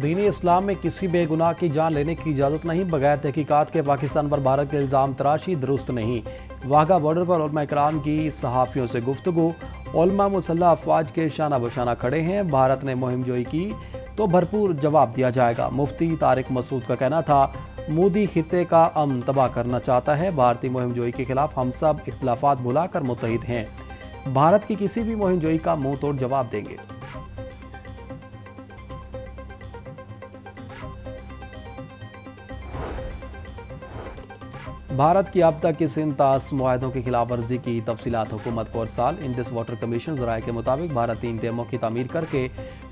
دین اسلام میں کسی بے گناہ کی جان لینے کی اجازت نہیں، بغیر تحقیقات کے پاکستان پر بھارت کے الزام تراشی درست نہیں۔ واہگہ بارڈر پر علماء کرام کی صحافیوں سے گفتگو۔ علماء مسلح افواج کے شانہ بشانہ کھڑے ہیں، بھارت نے مہم جوئی کی تو بھرپور جواب دیا جائے گا۔ مفتی طارق مسعود کا کہنا تھا، مودی خطے کا امن تباہ کرنا چاہتا ہے، بھارتی مہم جوئی کے خلاف ہم سب اختلافات بھلا کر متحد ہیں، بھارت کی کسی بھی مہم جوئی کا منہ توڑ جواب دیں گے۔ بھارت کی اب تک کے 37 معاہدوں کی خلاف ورزی کی تفصیلات حکومت کو ارسال۔ انڈس واٹر کمیشن ذرائع کے مطابق بھارت 3 ڈیموں کی تعمیر کر کے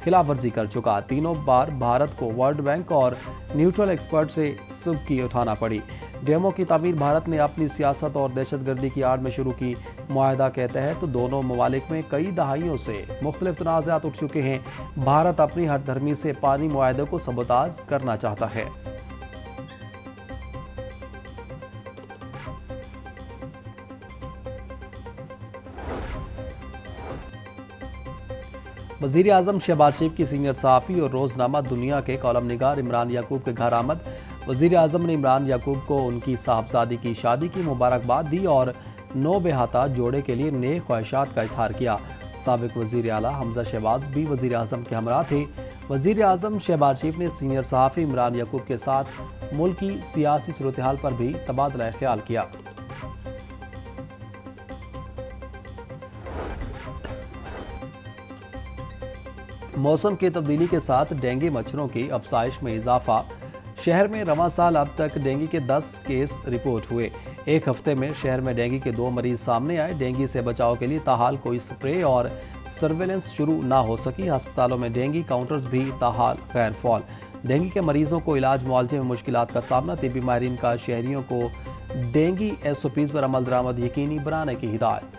خلاف ورزی کر چکا، تینوں بار بھارت کو ورلڈ بینک اور نیوٹرل ایکسپرٹ سے سبکی اٹھانا پڑی۔ ڈیموں کی تعمیر بھارت نے اپنی سیاست اور دہشت گردی کی آڑ میں شروع کی۔ معاہدہ کے تحت دونوں ممالک میں کئی دہائیوں سے مختلف تنازعات اٹھ چکے ہیں۔ بھارت اپنی ہر دھرمی سے پانی معاہدے کو سبوتاژ کرنا چاہتا ہے۔ وزیر اعظم شہباز شریف کی سینئر صحافی اور روزنامہ دنیا کے کالم نگار عمران یعقوب کے گھر آمد۔ وزیر اعظم نے عمران یعقوب کو ان کی صاحبزادی کی شادی کی مبارکباد دی اور نو بہاتہ جوڑے کے لیے نیک خواہشات کا اظہار کیا۔ سابق وزیر اعلیٰ حمزہ شہباز بھی وزیر اعظم کے ہمراہ تھے۔ وزیر اعظم شہباز شریف نے سینئر صحافی عمران یعقوب کے ساتھ ملک کی سیاسی صورتحال پر بھی تبادلہ خیال کیا۔ موسم کی تبدیلی کے ساتھ ڈینگی مچھروں کی افزائش میں اضافہ۔ شہر میں رواں سال اب تک ڈینگی کے 10 کیس رپورٹ ہوئے۔ ایک ہفتے میں شہر میں ڈینگی کے 2 مریض سامنے آئے۔ ڈینگی سے بچاؤ کے لیے تاحال کوئی سپرے اور سرویلنس شروع نہ ہو سکی۔ ہسپتالوں میں ڈینگی کاؤنٹرز بھی تاحال غیر فعال۔ ڈینگی کے مریضوں کو علاج معالجے میں مشکلات کا سامنا۔ طبی ماہرین کا شہریوں کو ڈینگی SOPs پر عمل درآمد یقینی بنانے کی ہدایت۔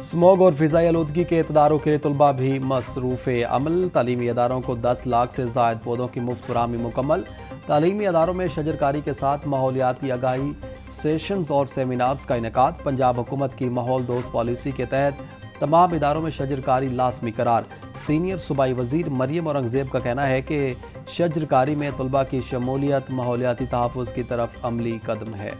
سموگ اور فضائی آلودگی کے اقداروں کے لیے طلباء بھی مصروف عمل۔ تعلیمی اداروں کو 10 لاکھ سے زائد پودوں کی مفت فراہمی مکمل۔ تعلیمی اداروں میں شجرکاری کے ساتھ ماحولیاتی آگاہی سیشنز اور سیمینارز کا انعقاد۔ پنجاب حکومت کی ماحول دوست پالیسی کے تحت تمام اداروں میں شجرکاری لازمی قرار۔ سینئر صوبائی وزیر مریم اورنگزیب کا کہنا ہے کہ شجرکاری میں طلباء کی شمولیت ماحولیاتی تحفظ کی طرف عملی قدم ہے۔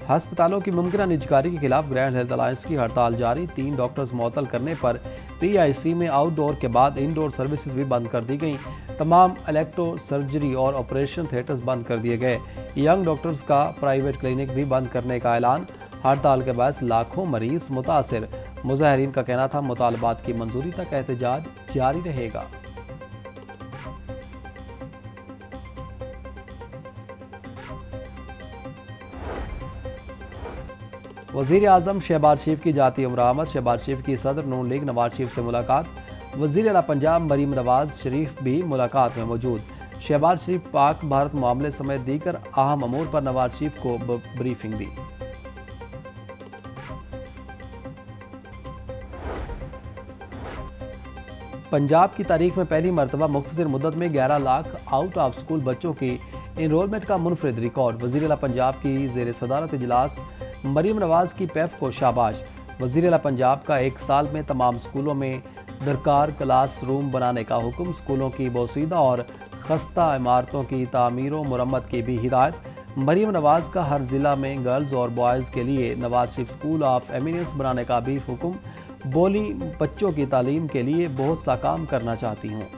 ہسپتالوں کی ممکنہ نجکاری کے خلاف گرینڈ ہیلتھ الائنس کی ہڑتال جاری۔ 3 ڈاکٹرز معطل کرنے پر PIC میں آؤٹ ڈور کے بعد انڈور سروسز بھی بند کر دی گئیں۔ تمام الیکٹرو سرجری اور آپریشن تھیٹرز بند کر دیے گئے۔ ینگ ڈاکٹرز کا پرائیویٹ کلینک بھی بند کرنے کا اعلان۔ ہڑتال کے باعث لاکھوں مریض متاثر۔ مظاہرین کا کہنا تھا، مطالبات کی منظوری تک احتجاج جاری رہے گا۔ وزیر اعظم شہباز شریف کی جاتی عمر آمد۔ شہباز شریف کی صدر نون لیگ نواز شریف سے ملاقات۔ وزیر اعلیٰ پنجاب مریم نواز شریف بھی ملاقات میں موجود۔ شہباز شریف پاک بھارت معاملے سمیت دیگر اہم امور پر نواز شریف کو بریفنگ دی۔ پنجاب کی تاریخ میں پہلی مرتبہ مختصر مدت میں 11 لاکھ آؤٹ آف سکول بچوں کی انرولمنٹ کا منفرد ریکارڈ۔ وزیر اعلیٰ پنجاب کی زیر صدارت اجلاس مریم نواز کی پیف کو شاباش۔ وزیر اعلیٰ پنجاب کا 1 سال میں تمام سکولوں میں درکار کلاس روم بنانے کا حکم۔ سکولوں کی بوسیدہ اور خستہ عمارتوں کی تعمیر و مرمت کی بھی ہدایت۔ مریم نواز کا ہر ضلع میں گرلز اور بوائز کے لیے Nawaz Sharif school of eminence بنانے کا بھی حکم۔ بولی، بچوں کی تعلیم کے لیے بہت سا کام کرنا چاہتی ہوں۔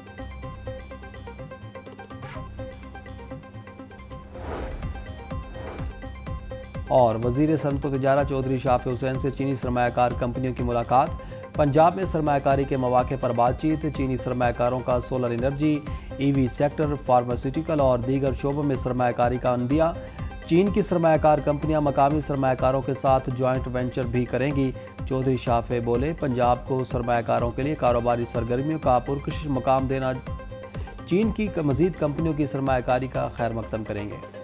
اور وزیر صنعت و تجارت چودھری شافی حسین سے چینی سرمایہ کار کمپنیوں کی ملاقات۔ پنجاب میں سرمایہ کاری کے مواقع پر بات چیت۔ چینی سرمایہ کاروں کا solar energy, EV sector, pharmaceutical اور دیگر شعبوں میں سرمایہ کاری کا عندیہ۔ چین کی سرمایہ کار کمپنیاں مقامی سرمایہ کاروں کے ساتھ جوائنٹ وینچر بھی کریں گی۔ چودھری شافی بولے، پنجاب کو سرمایہ کاروں کے لیے کاروباری سرگرمیوں کا پرکشش مقام دینا۔ چین کی مزید کمپنیوں کی سرمایہ کاری کا خیر مقدم کریں گے۔